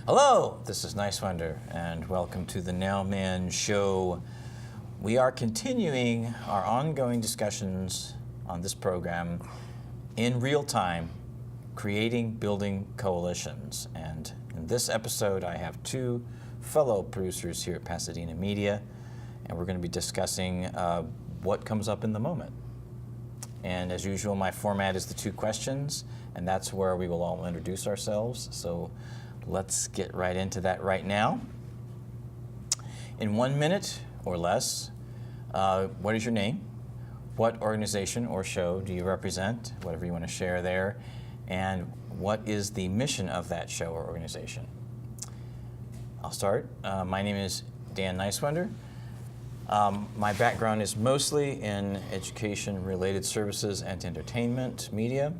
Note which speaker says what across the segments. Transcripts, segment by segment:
Speaker 1: Hello, this is Niswander, and welcome to the Nowman Show. We are continuing our ongoing discussions on this program in real time, creating, building coalitions. And in this episode, I have two fellow producers here at Pasadena Media, and we're going to be discussing what comes up in the moment. And as usual, my format is the two questions, and that's where we will all introduce ourselves. So let's get right into that right now. In 1 minute or less, what is your name? What organization or show do you represent? Whatever you want to share there. And what is the mission of that show or organization? I'll start. My name is Dan Niswander. My background is mostly in education-related services and entertainment media,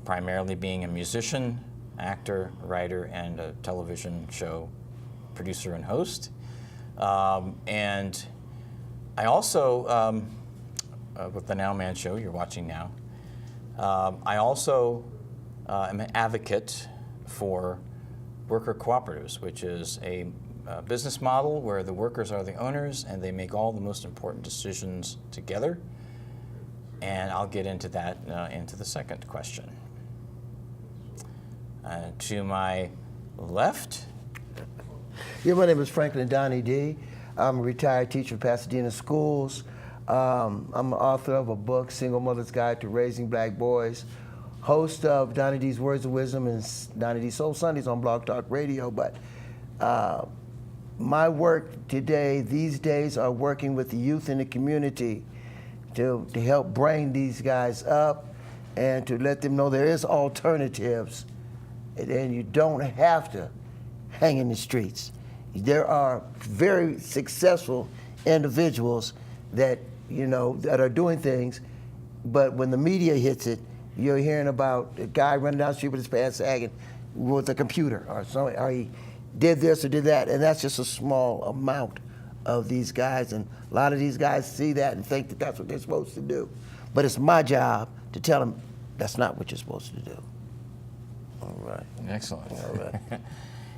Speaker 1: primarily being a musician, actor, writer, and a television show producer and host. And I also, with the Nowman Show you're watching now, I also am an advocate for worker cooperatives, which is a business model where the workers are the owners and they make all the most important decisions together. And I'll get into that into the second question. To my left.
Speaker 2: Yeah, my name is Franklin Donny D. I'm a retired teacher of Pasadena schools. I'm the author of a book, Single Mother's Guide to Raising Black Boys, host of Donny D's Words of Wisdom and Donny D Soul Sundays on Blog Talk Radio. But my work today, these days, are working with the youth in the community to help bring these guys up and to let them know there is alternatives. And you don't have to hang in the streets. There are very successful individuals that, that are doing things, but when the media hits it, you're hearing about a guy running down the street with his pants sagging with a computer, or he did this or did that, and that's just a small amount of these guys, and a lot of these guys see that and think that that's what they're supposed to do. But it's my job to tell them that's not what you're supposed to do. All right.
Speaker 1: Excellent.
Speaker 2: All right.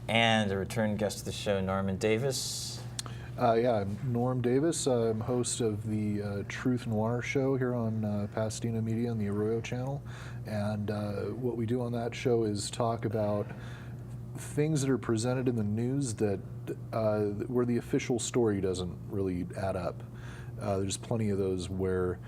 Speaker 1: And a return guest to the show, Norman Davis.
Speaker 3: I'm Norm Davis. I'm host of the Truth Noir show here on Pasadena Media on the Arroyo Channel. And what we do on that show is talk about things that are presented in the news that where the official story doesn't really add up. There's plenty of those where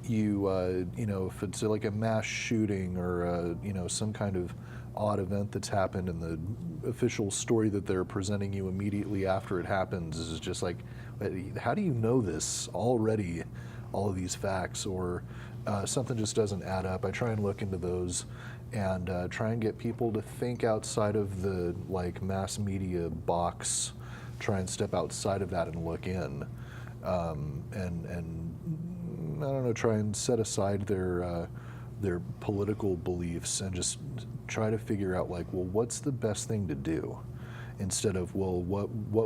Speaker 3: if it's like a mass shooting or some kind of odd event that's happened, and the official story that they're presenting you immediately after it happens is just like, how do you know this already, all of these facts, or something just doesn't add up. I try and look into those and try and get people to think outside of the mass media box, try and step outside of that and look in, and I don't know, try and set aside their political beliefs and just try to figure out what's the best thing to do, instead of what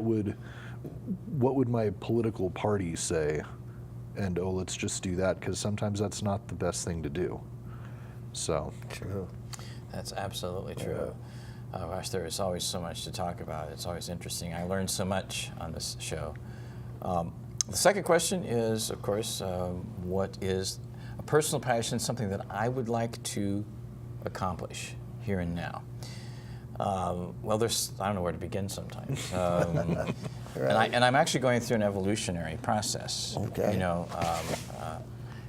Speaker 3: would my political party say, and let's just do that, because sometimes that's not the best thing to do. So
Speaker 2: True.
Speaker 1: That's absolutely true. Gosh, there is always so much to talk about. It's always interesting. I learned so much on this show. The second question is, of course, what is a personal passion, something that I would like to accomplish here and now? Well, I don't know where to begin sometimes.
Speaker 2: Right.
Speaker 1: And I'm actually going through an evolutionary process.
Speaker 2: Okay.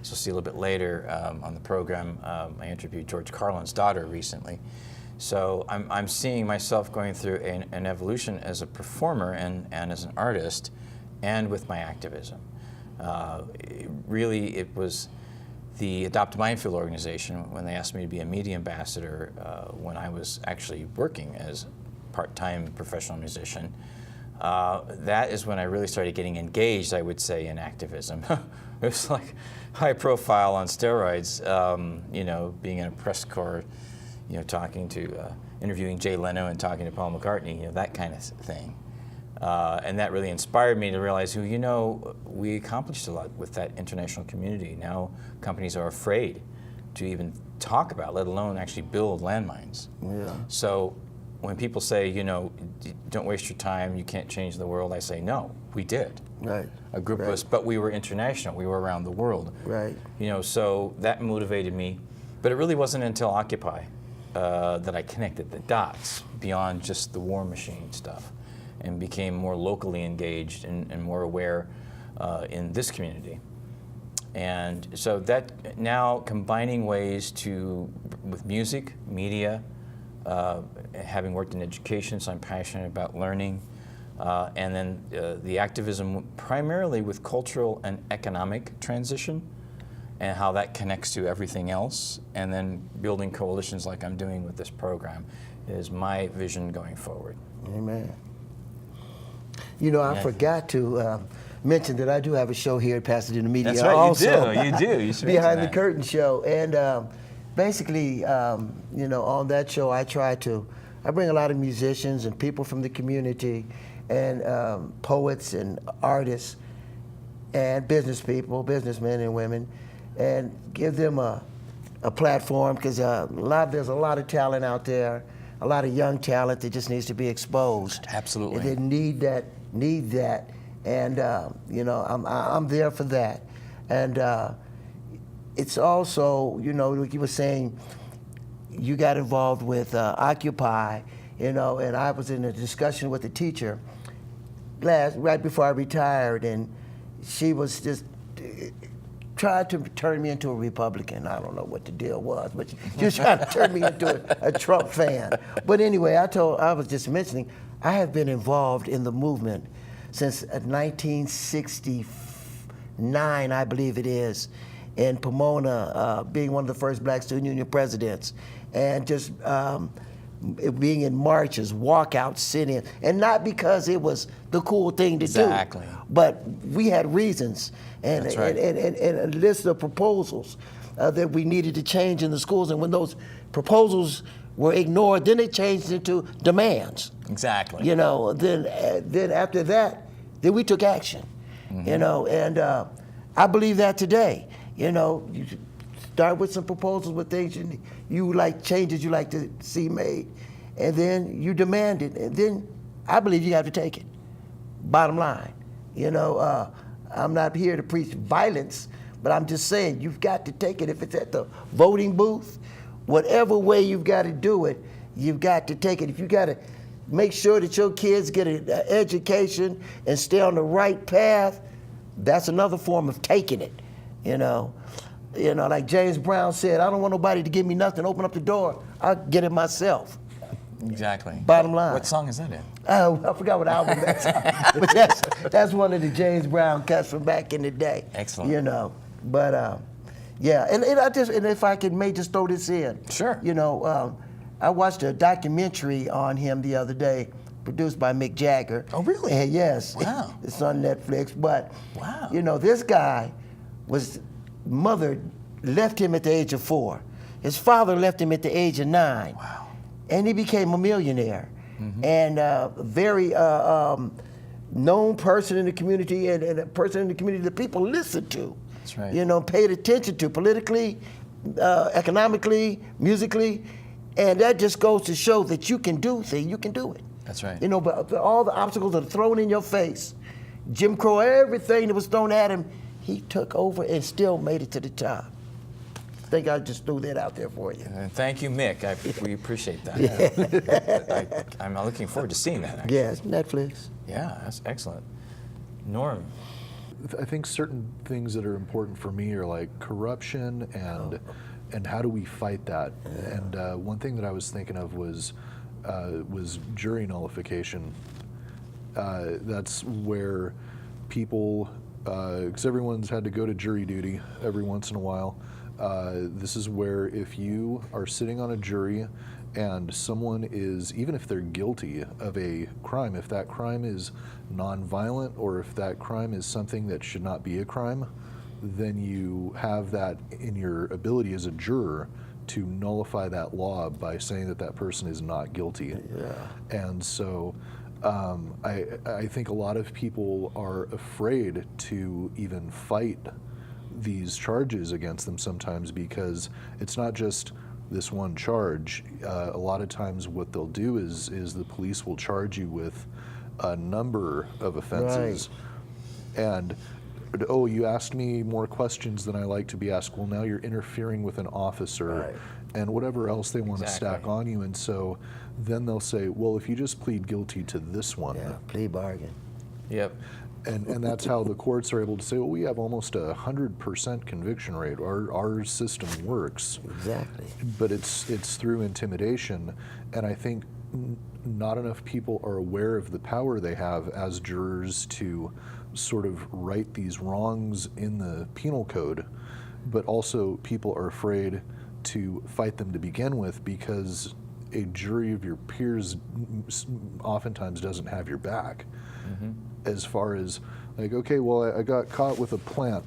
Speaker 1: So see a little bit later on the program, I interviewed George Carlin's daughter recently. So I'm seeing myself going through an evolution as a performer and as an artist, and with my activism. It was the Adopt a Minefield organization, when they asked me to be a media ambassador when I was actually working as a part-time professional musician. That is when I really started getting engaged, I would say, in activism. It was like high profile on steroids, being in a press corps, interviewing Jay Leno and talking to Paul McCartney, that kind of thing. And that really inspired me to realize, we accomplished a lot with that international community. Now companies are afraid to even talk about, let alone actually build landmines.
Speaker 2: Yeah.
Speaker 1: So when people say, you know, don't waste your time, you can't change the world, I say, no, we did.
Speaker 2: Right.
Speaker 1: A group of us, but we were international. We were around the world.
Speaker 2: Right.
Speaker 1: You know, so that motivated me. But it really wasn't until Occupy that I connected the dots beyond just the war machine stuff, and became more locally engaged and more aware in this community. And so that now combining ways with music, media, having worked in education, so I'm passionate about learning, and then the activism primarily with cultural and economic transition and how that connects to everything else, and then building coalitions like I'm doing with this program is my vision going forward.
Speaker 2: Amen. You know, I forgot to mention that I do have a show here at Pasadena Media.
Speaker 1: That's right,
Speaker 2: also.
Speaker 1: you do. You should
Speaker 2: Behind the
Speaker 1: mention that.
Speaker 2: Curtain show. And basically, you know, on that show, I bring a lot of musicians and people from the community and poets and artists and business people, businessmen and women, and give them a platform, because there's a lot of talent out there, a lot of young talent that just needs to be exposed.
Speaker 1: Absolutely.
Speaker 2: And they need that, and you know, I'm there for that. And it's also, you know, like you were saying, you got involved with Occupy, you know, and I was in a discussion with a teacher right before I retired, and she was just tried to turn me into a Republican. I don't know what the deal was, but she was trying to turn me into a Trump fan. But anyway, I was just mentioning, I have been involved in the movement since 1969, I believe it is, in Pomona, being one of the first Black Student Union presidents, and just being in marches, walkouts, sit-in, and not because it was the cool thing to do, but we had reasons and,
Speaker 1: That's right.
Speaker 2: and a list of proposals that we needed to change in the schools, and when those proposals were ignored, then they changed into demands.
Speaker 1: Exactly.
Speaker 2: You know, then after that, then we took action. Mm-hmm. You know, and I believe that today. You know, you start with some proposals with things you like, changes you like to see made, and then you demand it, and then I believe you have to take it. Bottom line, you know, I'm not here to preach violence, but I'm just saying you've got to take it. If it's at the voting booth, whatever way you've got to do it, you've got to take it. If you got to make sure that your kids get an education and stay on the right path, that's another form of taking it. You know, like James Brown said, I don't want nobody to give me nothing. Open up the door, I'll get it myself.
Speaker 1: Exactly.
Speaker 2: Bottom line.
Speaker 1: What song is that in?
Speaker 2: I forgot what album that's on. But that's one of the James Brown cuts from back in the day.
Speaker 1: Excellent.
Speaker 2: You know, but yeah, and if I could may just throw this in.
Speaker 1: Sure.
Speaker 2: You know, I watched a documentary on him the other day, produced by Mick Jagger.
Speaker 1: Oh, really?
Speaker 2: And yes.
Speaker 1: Wow.
Speaker 2: It's on Netflix. But
Speaker 1: wow.
Speaker 2: You know, this guy mother left him at the age of 4. His father left him at the age of 9.
Speaker 1: Wow.
Speaker 2: And he became a millionaire. Mm-hmm. And a very known person in the community, and a person in the community that people listened to.
Speaker 1: That's right.
Speaker 2: You know, paid attention to politically, economically, musically. And that just goes to show that you can do things, you can do it.
Speaker 1: That's right.
Speaker 2: You know, but all the obstacles that are thrown in your face, Jim Crow, everything that was thrown at him, he took over and still made it to the top. I think I just threw that out there for you.
Speaker 1: And thank you, Mick. We appreciate that.
Speaker 2: Yeah.
Speaker 1: I'm looking forward to seeing that, actually.
Speaker 2: Yes, Netflix.
Speaker 1: Yeah, that's excellent. Norm.
Speaker 3: I think certain things that are important for me are like corruption and how do we fight that? Yeah. And one thing that I was thinking of was jury nullification. That's where people, because everyone's had to go to jury duty every once in a while. This is where if you are sitting on a jury and someone is, even if they're guilty of a crime, if that crime is nonviolent or if that crime is something that should not be a crime, then you have that in your ability as a juror to nullify that law by saying that that person is not guilty.
Speaker 2: Yeah.
Speaker 3: And so I think a lot of people are afraid to even fight these charges against them sometimes because it's not just this one charge, a lot of times what they'll do is the police will charge you with a number of offenses. And, oh, you asked me more questions than I like to be asked. Well, now you're interfering with an officer and whatever else they want to stack on you. And so then they'll say, well, if you just plead guilty to this one.
Speaker 2: Yeah, plea bargain.
Speaker 1: Yep.
Speaker 3: And that's how the courts are able to say, well, we have almost 100% conviction rate. Our system works.
Speaker 2: Exactly.
Speaker 3: But it's through intimidation. And I think not enough people are aware of the power they have as jurors to sort of right these wrongs in the penal code, but also people are afraid to fight them to begin with because a jury of your peers oftentimes doesn't have your back. As far as like, okay, well, I got caught with a plant.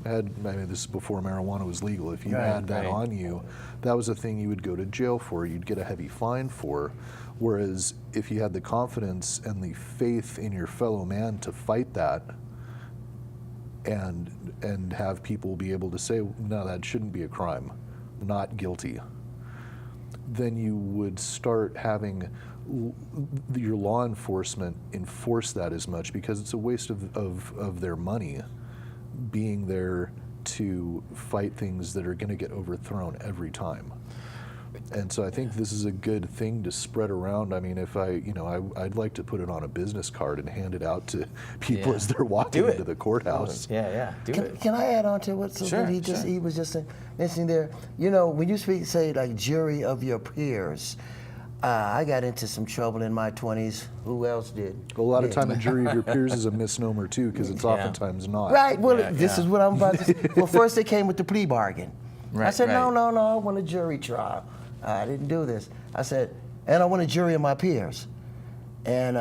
Speaker 3: I mean, this is before marijuana was legal. If you had that on you, that was a thing you would go to jail for. You'd get a heavy fine for. Whereas if you had the confidence and the faith in your fellow man to fight that and have people be able to say, no, that shouldn't be a crime, not guilty, then you would start having your law enforcement enforce that as much, because it's a waste of their money being there to fight things that are going to get overthrown every time. And so I think this is a good thing to spread around. I mean, if I'd like to put it on a business card and hand it out to people as they're walking into the courthouse.
Speaker 2: Can I add on to what he was just mentioning there? You know, when you say like jury of your peers, I got into some trouble in my 20s. Who else did?
Speaker 3: A lot of time a jury of your peers is a misnomer too, because it's oftentimes not.
Speaker 2: Right. Well, this is what I'm about to say. Well, first they came with the plea bargain. I said, no, I want a jury trial. I didn't do this. I said, and I want a jury of my peers. And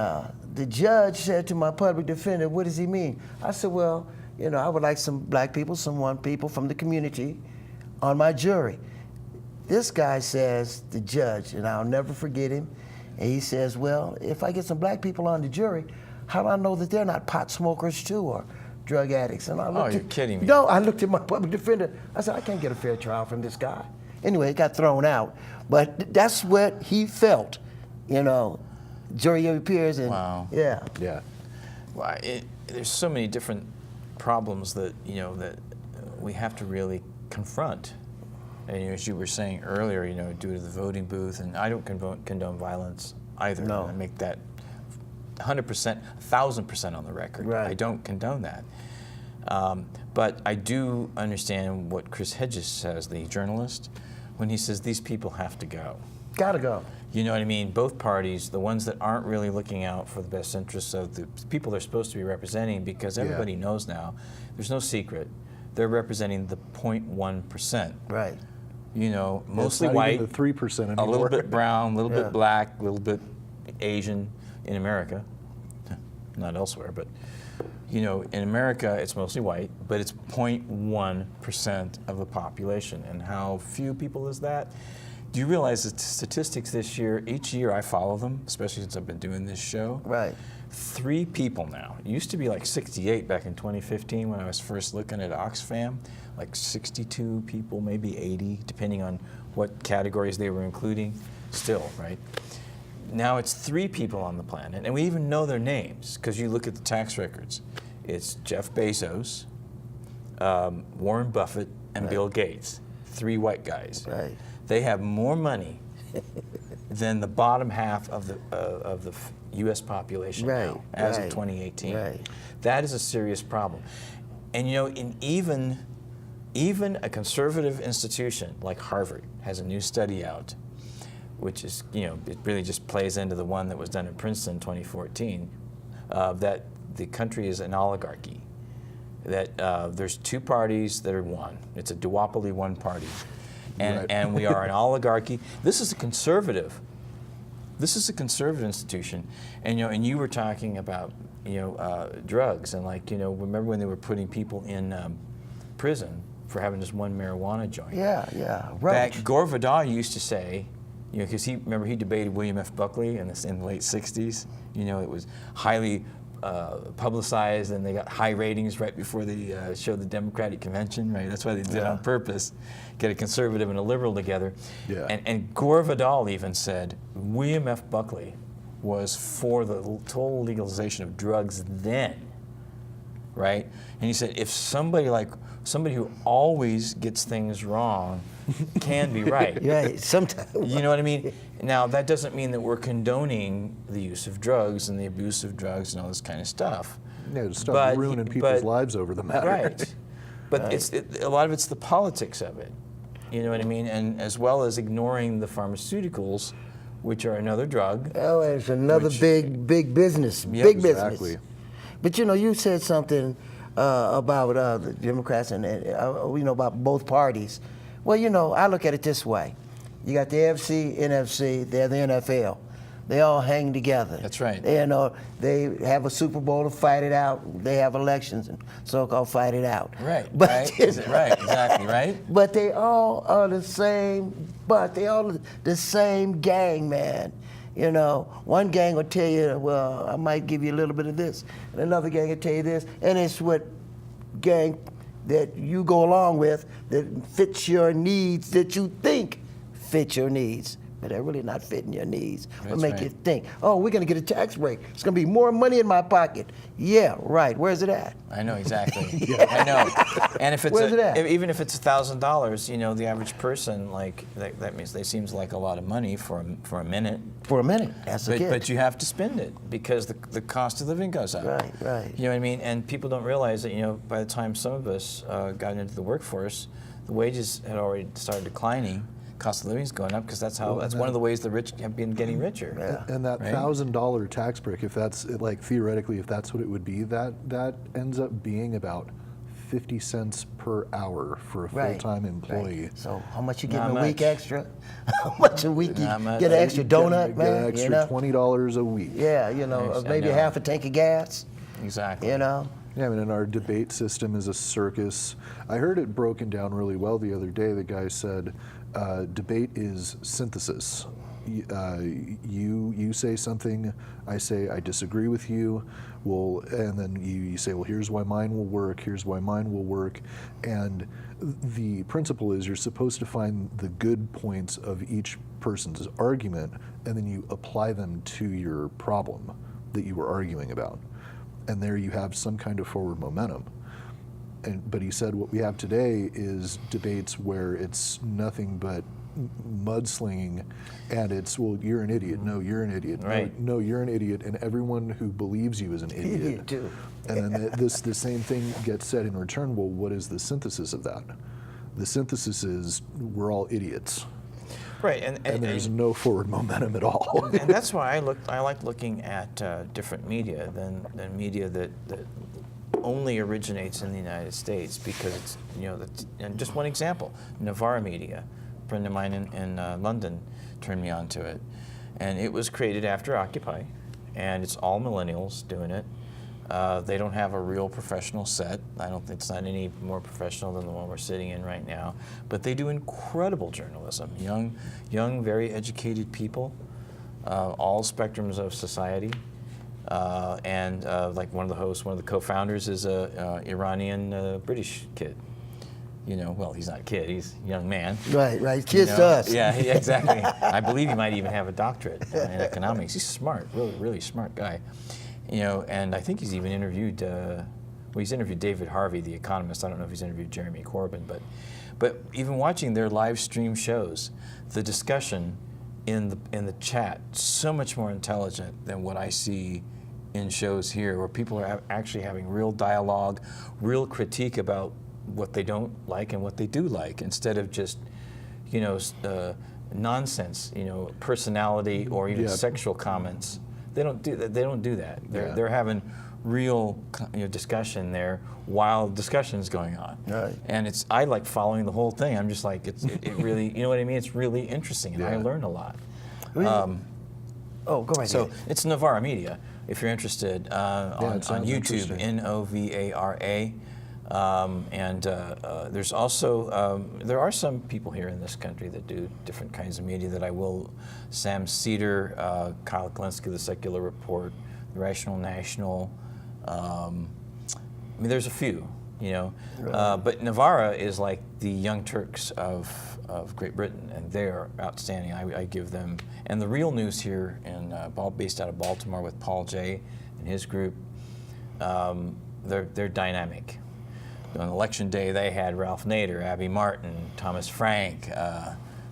Speaker 2: the judge said to my public defender, what does he mean? I said, well, you know, I would like some black people, some white people from the community on my jury. This guy says, the judge, and I'll never forget him, and he says, well, if I get some black people on the jury, how do I know that they're not pot smokers too or drug addicts? And I looked
Speaker 1: you're kidding me.
Speaker 2: No, I looked at my public defender. I said, I can't get a fair trial from this guy. Anyway, it got thrown out. But that's what he felt, you know, jury of your peers. And
Speaker 3: Yeah.
Speaker 1: Well, there's so many different problems that, you know, that we have to really confront. And as you were saying earlier, you know, due to the voting booth, and I don't condone violence either.
Speaker 2: No.
Speaker 1: I make that 100%, 1,000% on the record.
Speaker 2: Right.
Speaker 1: I don't condone that. But I do understand what Chris Hedges says, the journalist, when he says these people have to go.
Speaker 2: Gotta go.
Speaker 1: You know what I mean? Both parties, the ones that aren't really looking out for the best interests of the people they're supposed to be representing, because everybody knows now, there's no secret, they're representing the 0.1%.
Speaker 2: Right.
Speaker 1: You know, mostly
Speaker 3: not
Speaker 1: white,
Speaker 3: even the 3% anymore.
Speaker 1: a little bit brown, a little bit black, a little bit Asian in America, not elsewhere, but you know, in America it's mostly white, but it's 0.1% of the population. And how few people is that? Do you realize the statistics this year, each year I follow them, especially since I've been doing this show.
Speaker 2: Right.
Speaker 1: 3 people now. It used to be like 68 back in 2015 when I was first looking at Oxfam, like 62 people, maybe 80, depending on what categories they were including, still, right? Now it's 3 people on the planet, and we even know their names because you look at the tax records. It's Jeff Bezos, Warren Buffett, and Bill Gates, 3 white guys.
Speaker 2: Right.
Speaker 1: They have more money than the bottom half of the U.S. population now, as of 2018.
Speaker 2: Right.
Speaker 1: That is a serious problem. And you know, even a conservative institution like Harvard has a new study out, which is, you know, it really just plays into the one that was done in Princeton in 2014, that the country is an oligarchy, that there's 2 parties that are one. It's a duopoly one party. And we are an oligarchy. This is a conservative institution. And you know, and you were talking about, you know, drugs, and like, you know, remember when they were putting people in prison for having just one marijuana joint?
Speaker 2: Yeah.
Speaker 1: Back, Gore Vidal used to say, you know, because he debated William F. Buckley in the late 60s. You know, it was highly publicized, and they got high ratings right before they showed the Democratic convention, right? That's why they did it on purpose, get a conservative and a liberal together.
Speaker 3: Yeah.
Speaker 1: And Gore Vidal even said William F. Buckley was for the total legalization of drugs then, right? And he said if somebody who always gets things wrong can be right.
Speaker 2: Yeah, sometimes.
Speaker 1: You know what I mean? Now, that doesn't mean that we're condoning the use of drugs and the abuse of drugs and all this kind of stuff.
Speaker 3: Yeah, just stop ruining people's lives over the matter.
Speaker 1: Right. But a lot of it's the politics of it. You know what I mean? And as well as ignoring the pharmaceuticals, which are another drug.
Speaker 2: Oh, it's another big business.
Speaker 1: Yep,
Speaker 2: big
Speaker 3: exactly.
Speaker 2: business. But you said something about the Democrats and about both parties. Well, I look at it this way. You got the AFC, NFC, they're the NFL. They all hang together.
Speaker 1: That's right.
Speaker 2: They have a Super Bowl to fight it out. They have elections and so-called fight it out.
Speaker 1: Right,
Speaker 2: But,
Speaker 1: right, exactly, right?
Speaker 2: But they all are the same, they all the same gang, man. One gang will tell you, well, I might give you a little bit of this, and another gang will tell you this, and it's what gang that you go along with that fits your needs, that you think fit your needs, but they're really not fitting your needs. Will make you think, oh, we're going to get a tax break. It's going to be more money in my pocket. Yeah, right. Where's it at?
Speaker 1: I know exactly. I know. And if it's
Speaker 2: Where's it at?
Speaker 1: even if it's $1,000, the average person that means they seems like a lot of money for a minute.
Speaker 2: For a minute, that's a kid.
Speaker 1: But you have to spend it because the cost of living goes up.
Speaker 2: Right.
Speaker 1: You know what I mean? And people don't realize that by the time some of us got into the workforce, the wages had already started declining. Cost of living is going up because that's one of the ways the rich have been getting richer.
Speaker 2: Yeah.
Speaker 3: And that $1,000 tax break, if that's theoretically, if that's what it would be, that ends up being about 50 cents per hour for a full-time employee.
Speaker 2: Right. So how much you get
Speaker 1: Not
Speaker 2: a week
Speaker 1: much.
Speaker 2: extra? How much a week you
Speaker 1: Not much.
Speaker 2: get an extra donut,
Speaker 3: Get
Speaker 2: man?
Speaker 3: an extra $20 a week.
Speaker 2: Yeah, maybe
Speaker 1: I know.
Speaker 2: half a tank of gas.
Speaker 1: Exactly.
Speaker 3: Yeah, I mean, and our debate system is a circus. I heard it broken down really well the other day. The guy said, debate is synthesis. You say something, I say I disagree with you. And then you say, well, here's why mine will work. Here's why mine will work. And the principle is you're supposed to find the good points of each person's argument, and then you apply them to your problem that you were arguing about. And there you have some kind of forward momentum. But he said what we have today is debates where it's nothing but mudslinging, and it's, well, you're an idiot. No, you're an idiot.
Speaker 1: Right.
Speaker 3: No, you're an idiot, and everyone who believes you is an idiot.
Speaker 2: Idiot too.
Speaker 3: And then the same thing gets said in return. Well, what is the synthesis of that? The synthesis is we're all idiots.
Speaker 1: Right,
Speaker 3: And there's no forward momentum at all.
Speaker 1: and that's why I like looking at different media than media that only originates in the United States, because it's and just one example, Novara Media, a friend of mine in London turned me on to it, and it was created after Occupy, and it's all millennials doing it. They don't have a real professional set. I don't think it's not any more professional than the one we're sitting in right now. But they do incredible journalism. Young, very educated people, all spectrums of society. And like one of the hosts, one of the co-founders is a Iranian British kid. Well, he's not a kid, he's a young man.
Speaker 2: Right. Kids to us.
Speaker 1: Yeah, exactly. I believe he might even have a doctorate in economics. He's smart, really smart guy. And I think he's even interviewed, he's interviewed David Harvey, the economist. I don't know if he's interviewed Jeremy Corbyn, but even watching their live stream shows, the discussion in the chat, so much more intelligent than what I see in shows here, where people are actually having real dialogue, real critique about what they don't like and what they do like, instead of just, nonsense, personality or even sexual comments. They don't do that. They're having real discussion there while discussion's going on.
Speaker 2: Right.
Speaker 1: And I like following the whole thing. I'm just like, it really, you know what I mean? It's really interesting, and I learn a lot.
Speaker 2: Go right
Speaker 1: So
Speaker 2: ahead.
Speaker 1: it's Novara Media, if you're interested, on
Speaker 3: sounds
Speaker 1: YouTube,
Speaker 3: interesting.
Speaker 1: Novara. And there's also, there are some people here in this country that do different kinds of media that I will, Sam Cedar, Kyle Glenski, The Secular Report, The Rational National, I mean, there's a few, you know, but Navarra is like the Young Turks of Great Britain, and they are outstanding. I give them, and the Real News here based out of Baltimore with Paul Jay and his group, they're dynamic. On election day, they had Ralph Nader, Abby Martin, Thomas Frank,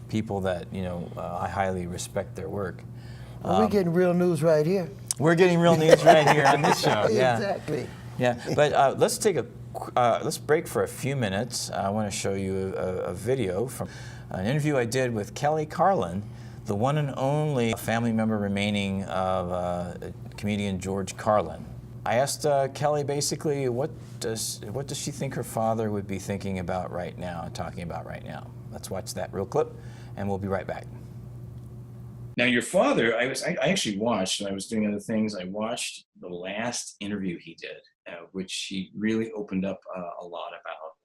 Speaker 1: people that, you know, I highly respect their work.
Speaker 2: Well, we're getting real news right here.
Speaker 1: We're getting real news right here on this show. Yeah.
Speaker 2: Exactly.
Speaker 1: Yeah, but let's take let's break for a few minutes. I want to show you a video from an interview I did with Kelly Carlin, the one and only family member remaining of comedian George Carlin. I asked Kelly basically what does she think her father would be thinking about right now and talking about right now. Let's watch that real clip, and we'll be right back.
Speaker 4: Now, your father, I actually watched, when I was doing other things, I watched the last interview he did, which he really opened up a lot about.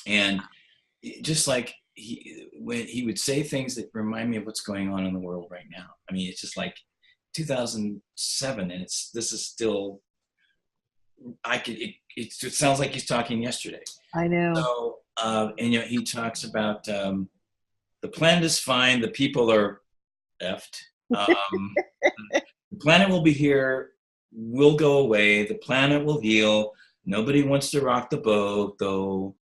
Speaker 4: And just like when he would say things that remind me of what's going on in the world right now. I mean, it's just like 2007, and this is still, it sounds like he's talking yesterday.
Speaker 5: I know.
Speaker 4: So, and you know, he talks about the planet is fine, the people are effed. The planet will be here, will go away, the planet will heal. Nobody wants to rock the boat, though.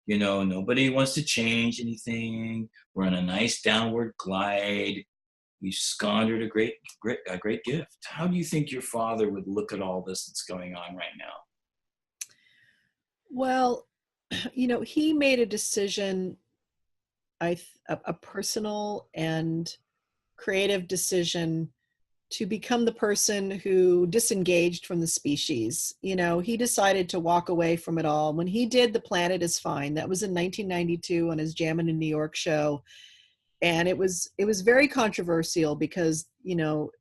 Speaker 4: You know, nobody wants to change anything. We're on a nice downward glide. We squandered a great gift. How do you think your father would look at all this that's going on right now?
Speaker 5: Well, you know, he made a decision, a personal and creative decision to become the person who disengaged from the species. You know, he decided to walk away from it all. When he did The Planet is Fine, that was in 1992 on his Jammin' in New York show. And it was very controversial because, you know,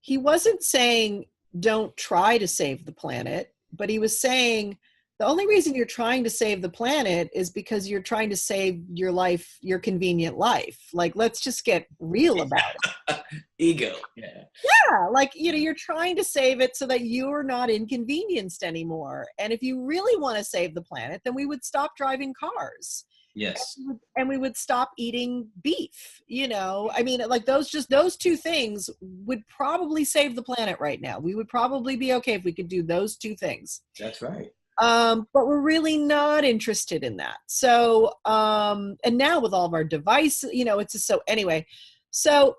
Speaker 5: he wasn't saying don't try to save the planet, but he was saying the only reason you're trying to save the planet is because you're trying to save your life, your convenient life. Like, let's just get real about it.
Speaker 4: Ego. Yeah.
Speaker 5: Yeah. Like, you know, you're trying to save it so that you're not inconvenienced anymore. And if you really want to save the planet, then we would stop driving cars.
Speaker 4: Yes.
Speaker 5: And we would stop eating beef, you know. I mean, like those two things would probably save the planet right now. We would probably be okay if we could do those two things.
Speaker 4: That's right.
Speaker 5: But we're really not interested in that. So, and now with all of our devices, you know, it's just so anyway. So,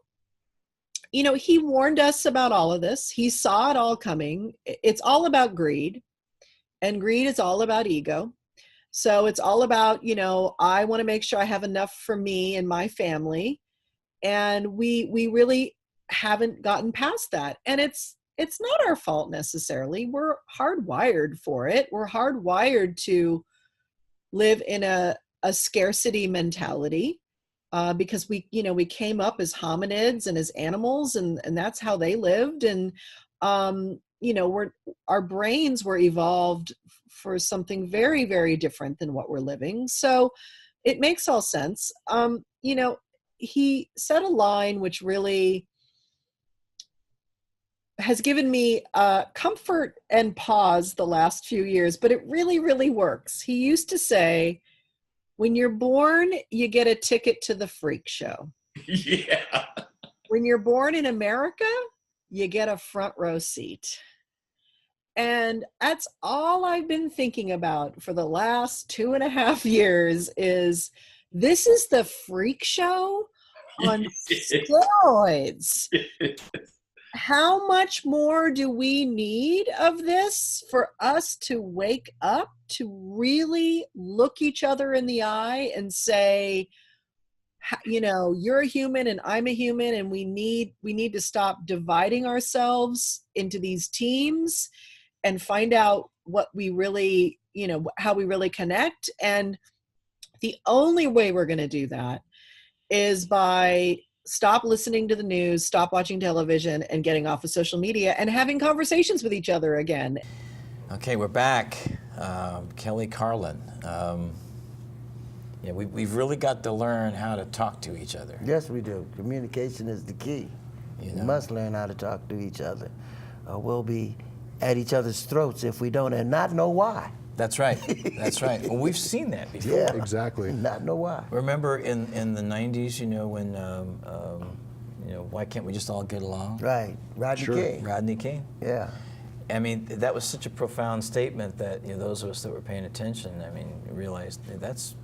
Speaker 5: you know, he warned us about all of this. He saw it all coming. It's all about greed, and greed is all about ego. So it's all about, you know, I want to make sure I have enough for me and my family. And we really haven't gotten past that. And it's not our fault necessarily. We're hardwired for it. We're hardwired to live in a scarcity mentality because we came up as hominids and as animals, and that's how they lived. And, you know, our brains were evolved for something very, very different than what we're living. So it makes all sense. You know, he said a line which really has given me comfort and pause the last few years, but it really, really works. He used to say, when you're born, you get a ticket to the freak show.
Speaker 4: Yeah.
Speaker 5: When you're born in America, you get a front row seat. And that's all I've been thinking about for the last 2.5 years is this is the freak show on steroids. How much more do we need of this for us to wake up, to really look each other in the eye and say, you know, you're a human and I'm a human, and we need to stop dividing ourselves into these teams and find out what we really, you know, how we really connect. And the only way we're going to do that is by stop listening to the news, stop watching television, and getting off of social media and having conversations with each other again.
Speaker 1: Okay, we're back. Kelly Carlin. Yeah, we've really got to learn how to talk to each other.
Speaker 2: Yes, we do. Communication is the key.
Speaker 1: You
Speaker 2: We
Speaker 1: know?
Speaker 2: must learn how to talk to each other. or we'll be at each other's throats if we don't, and not know why.
Speaker 1: That's right. That's right. Well, we've seen that before.
Speaker 2: Yeah,
Speaker 3: Exactly.
Speaker 2: Not know why.
Speaker 1: Remember in the 90s, when, why can't we just all get along?
Speaker 2: Right, Rodney
Speaker 3: Sure.
Speaker 2: King.
Speaker 1: Rodney King.
Speaker 2: Yeah,
Speaker 1: I mean, that was such a profound statement that those of us that were paying attention, realized that's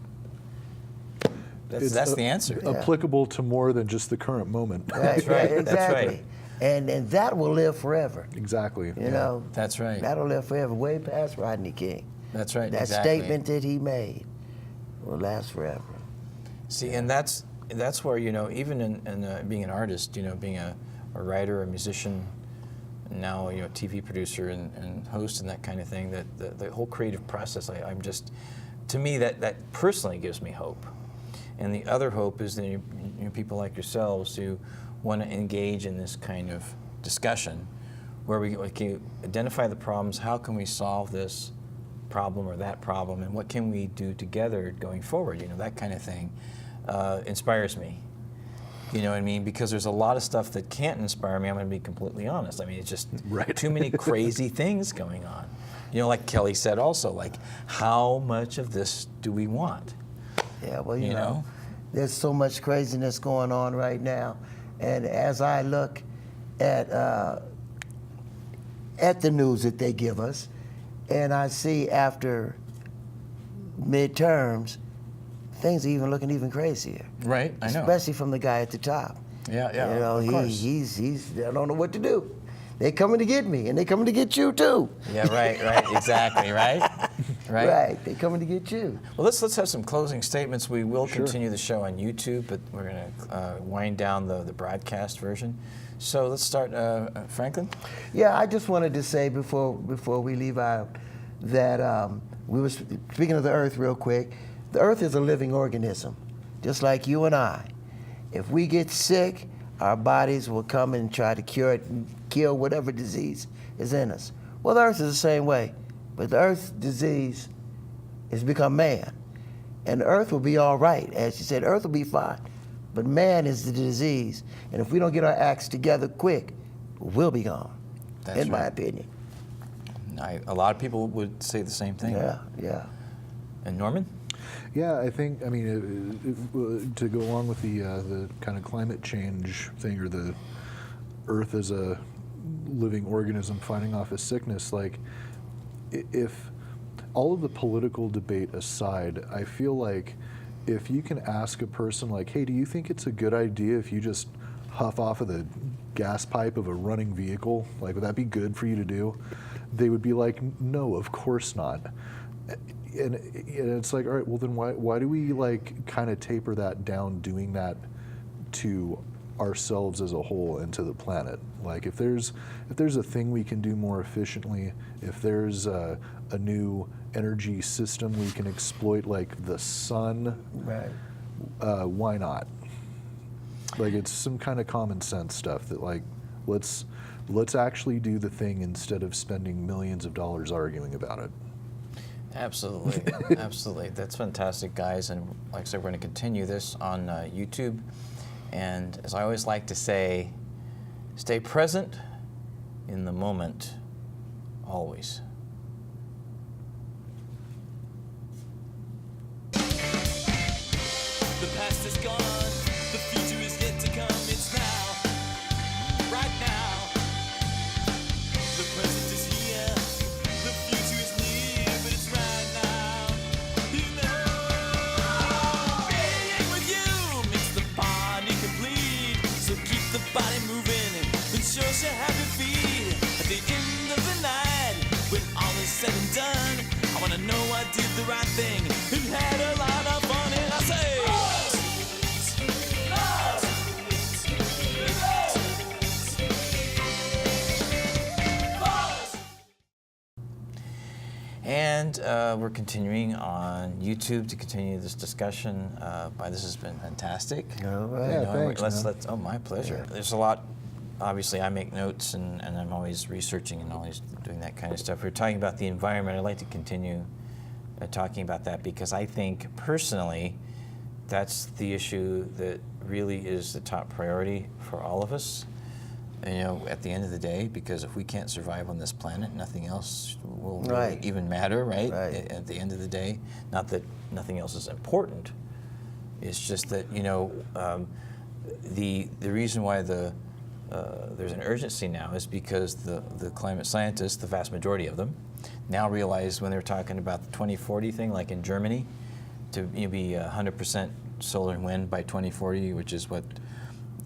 Speaker 3: It's
Speaker 1: the answer.
Speaker 3: Applicable to more than just the current moment.
Speaker 2: right,
Speaker 1: right,
Speaker 2: Exactly.
Speaker 1: that's right.
Speaker 2: And that will live forever.
Speaker 3: Exactly.
Speaker 2: You know,
Speaker 1: That's right.
Speaker 2: that'll live forever, way past Rodney King.
Speaker 1: That's right.
Speaker 2: That
Speaker 1: exactly.
Speaker 2: statement that he made will last forever.
Speaker 1: See, and that's where even in being an artist, being a writer, a musician, and now a TV producer and host and that kind of thing. That the whole creative process, I'm just, to me, that personally gives me hope. And the other hope is that people like yourselves who want to engage in this kind of discussion, where we can identify the problems. How can we solve this problem or that problem, and what can we do together going forward? That kind of thing inspires me. You know what I mean? Because there's a lot of stuff that can't inspire me. I'm going to be completely honest. It's just too many crazy things going on. Like Kelly said also, like, how much of this do we want?
Speaker 2: Yeah, well, you know, there's so much craziness going on right now. And as I look at the news that they give us, and I see after midterms, things are even looking even crazier.
Speaker 1: Right, I know.
Speaker 2: Especially from the guy at the top.
Speaker 1: Yeah,
Speaker 2: of course. He's I don't know what to do. They coming to get me, and they coming to get you too.
Speaker 1: Yeah, right, exactly, right?
Speaker 2: Right, they coming to get you.
Speaker 1: Well, let's have some closing statements. We will continue the show on YouTube, but we're going to wind down the broadcast version. So let's start, Franklin.
Speaker 2: Yeah, I just wanted to say before we leave out that we were speaking of the Earth real quick. The Earth is a living organism, just like you and I. If we get sick, our bodies will come and try to cure it and kill whatever disease is in us. Well, the Earth is the same way, but the Earth's disease has become man. And the Earth will be all right. As you said, Earth will be fine. But man is the disease. And if we don't get our acts together quick, we'll be gone, in my opinion.
Speaker 1: A lot of people would say the same thing.
Speaker 2: Yeah.
Speaker 1: And Norman?
Speaker 3: Yeah, I think, to go along with the kind of climate change thing, or the Earth as a living organism fighting off a sickness, like, if all of the political debate aside, I feel like if you can ask a person, like, hey, do you think it's a good idea if you just huff off of the gas pipe of a running vehicle? Like, would that be good for you to do? They would be like, no, of course not. And it's like, all right, well then why do we like kind of taper that down, doing that to ourselves as a whole and to the planet? Like, if there's a thing we can do more efficiently, if there's a new energy system we can exploit, like the sun, why not? Like, it's some kind of common sense stuff that, like, let's actually do the thing instead of spending millions of dollars arguing about it.
Speaker 1: Absolutely, absolutely. That's fantastic, guys. And like I said, we're going to continue this on YouTube. And as I always like to say, stay present in the moment, always.
Speaker 6: The past is gone, the future is yet to come, it's now, right now. The present is here, the future is near, but it's right now, you know. Being with you makes the party complete, so keep the body moving and sure shall have your feet. At the end of the night, when all is said and done, I wanna know I did the right thing and had a lot of fun, and I say,
Speaker 1: And we're continuing on YouTube to continue this discussion. This has been fantastic.
Speaker 2: All right.
Speaker 3: Yeah, thanks, man.
Speaker 1: Oh, my pleasure. There's a lot. Obviously, I make notes, and I'm always researching and always doing that kind of stuff. We're talking about the environment. I'd like to continue talking about that, because I think personally that's the issue that really is the top priority for all of us. at the end of the day, because if we can't survive on this planet, nothing else will really
Speaker 2: Right.
Speaker 1: even matter, right?
Speaker 2: Right.
Speaker 1: At the end of the day, not that nothing else is important. It's just that the reason why there's an urgency now is because the climate scientists, the vast majority of them, now realize when they're talking about the 2040 thing, like in Germany, to be 100% solar and wind by 2040, which is what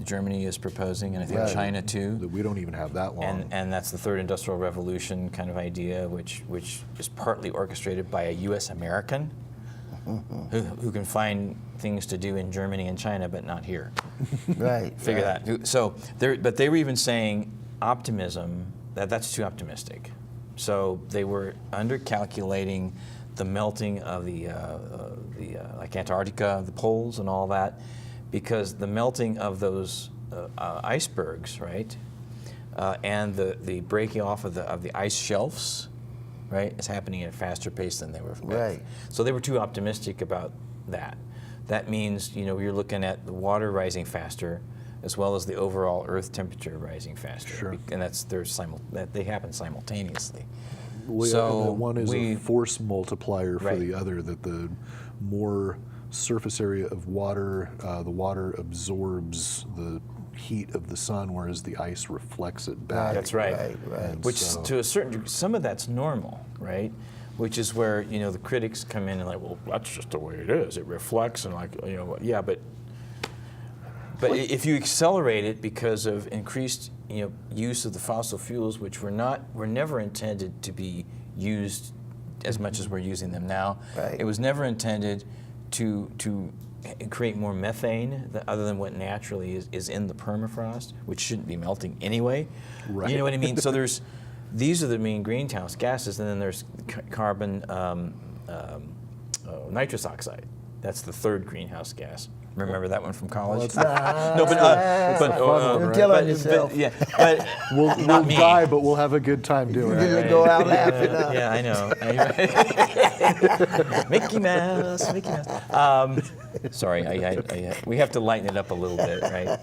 Speaker 1: Germany is proposing, and I think
Speaker 2: Right.
Speaker 1: China too.
Speaker 3: That we don't even have that long.
Speaker 1: And that's the third industrial revolution kind of idea, which is partly orchestrated by a U.S. American who can find things to do in Germany and China, but not here.
Speaker 2: Right.
Speaker 1: Figure
Speaker 2: right.
Speaker 1: that. So, but they were even saying optimism, that's too optimistic. So they were undercalculating the melting of the like Antarctica, the poles and all that, because the melting of those icebergs, right, and the breaking off of the ice shelves, right, is happening at a faster pace than they were.
Speaker 2: Right.
Speaker 1: So they were too optimistic about that. That means you're looking at the water rising faster, as well as the overall Earth temperature rising faster.
Speaker 3: Sure.
Speaker 1: And they happen simultaneously.
Speaker 3: Well, yeah,
Speaker 1: So
Speaker 3: and that one is
Speaker 1: we-
Speaker 3: a force multiplier for
Speaker 1: Right.
Speaker 3: the other, that the more surface area of water, the water absorbs the heat of the sun, whereas the ice reflects it back.
Speaker 1: That's right.
Speaker 2: Right, right.
Speaker 3: And
Speaker 1: Which,
Speaker 3: so-
Speaker 1: to a certain degree, some of that's normal, right? Which is where the critics come in and like, well, that's just the way it is. It reflects and yeah, but if you accelerate it because of increased use of the fossil fuels, which were never intended to be used as much as we're using them now.
Speaker 2: Right.
Speaker 1: It was never intended to create more methane other than what naturally is in the permafrost, which shouldn't be melting anyway.
Speaker 3: Right.
Speaker 1: You know what I mean? So these are the main greenhouse gases, and then there's carbon, nitrous oxide. That's the third greenhouse gas. Remember that one from college?
Speaker 3: Well,
Speaker 2: Don't tell on yourself.
Speaker 1: yeah, but
Speaker 3: We'll
Speaker 1: not me.
Speaker 3: die, but we'll have a good time doing
Speaker 2: Then
Speaker 3: it.
Speaker 2: they go out laughing.
Speaker 1: Yeah, I know. Mickey Mouse, Mickey Mouse. Sorry, we have to lighten it up a little bit, right?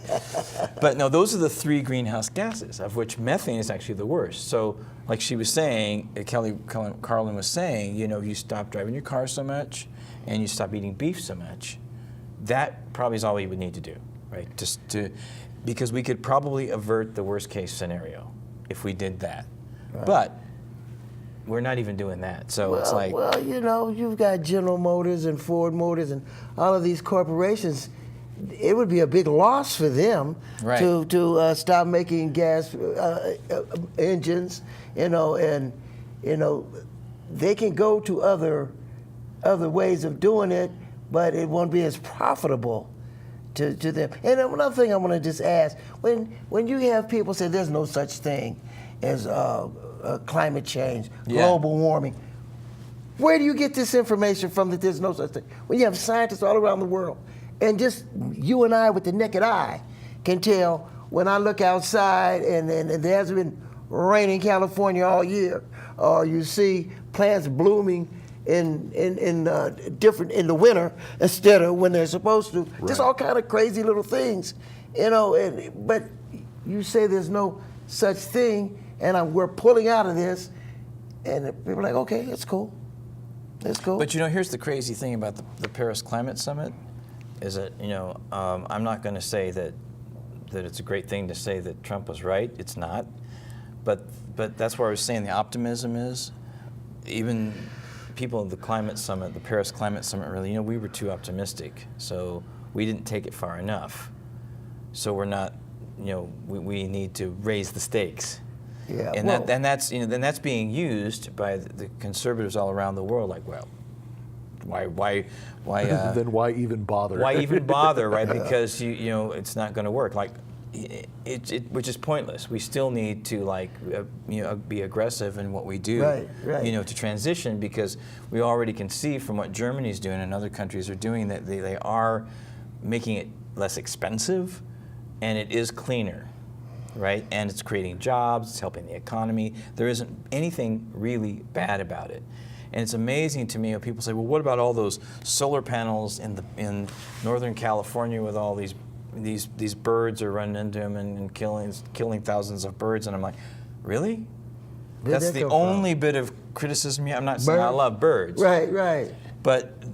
Speaker 1: But no, those are the three greenhouse gases, of which methane is actually the worst. So, like she was saying, Kelly Carlin was saying, you stop driving your car so much, and you stop eating beef so much. That probably is all you would need to do, right? Because we could probably avert the worst case scenario if we did that.
Speaker 2: Right.
Speaker 1: But we're not even doing that. So it's like,
Speaker 2: Well, you've got General Motors and Ford Motors and all of these corporations. It would be a big loss for them
Speaker 1: Right.
Speaker 2: to stop making gas engines, and they can go to other ways of doing it, but it won't be as profitable to them. And another thing I want to just ask, when you have people say there's no such thing as climate change,
Speaker 1: Yeah.
Speaker 2: global warming, where do you get this information from that there's no such thing? When you have scientists all around the world, and just you and I with the naked eye can tell when I look outside and there hasn't been rain in California all year, or you see plants blooming in the winter instead of when they're supposed to. Just all kind of crazy little things, but you say there's no such thing, and we're pulling out of this, and people are like, okay, it's cool. It's cool.
Speaker 1: but here's the crazy thing about the Paris Climate Summit, is that I'm not going to say that it's a great thing to say that Trump was right. It's not, but that's where I was saying the optimism is. Even people at the climate summit, the Paris Climate Summit, really, we were too optimistic. So we didn't take it far enough. So we're not, we need to raise the stakes.
Speaker 2: Yeah,
Speaker 1: And
Speaker 2: well-
Speaker 1: that's that's being used by the conservatives all around the world. Like, well, why?
Speaker 3: Then why even bother?
Speaker 1: Why even bother, right? Because it's not going to work. Like, which is pointless. We still need to be aggressive in what we do,
Speaker 2: Right.
Speaker 1: to transition, because we already can see from what Germany's doing and other countries are doing that they are making it less expensive, and it is cleaner, right? And it's creating jobs, it's helping the economy. There isn't anything really bad about it. And it's amazing to me when people say, well, what about all those solar panels in Northern California with all these these birds are running into him and killing thousands of birds, and I'm like, really?
Speaker 2: Where'd
Speaker 1: That's
Speaker 2: that
Speaker 1: the
Speaker 2: come from?
Speaker 1: only bit of criticism. I'm not saying I
Speaker 2: Birds?
Speaker 1: love birds,
Speaker 2: Right.
Speaker 1: but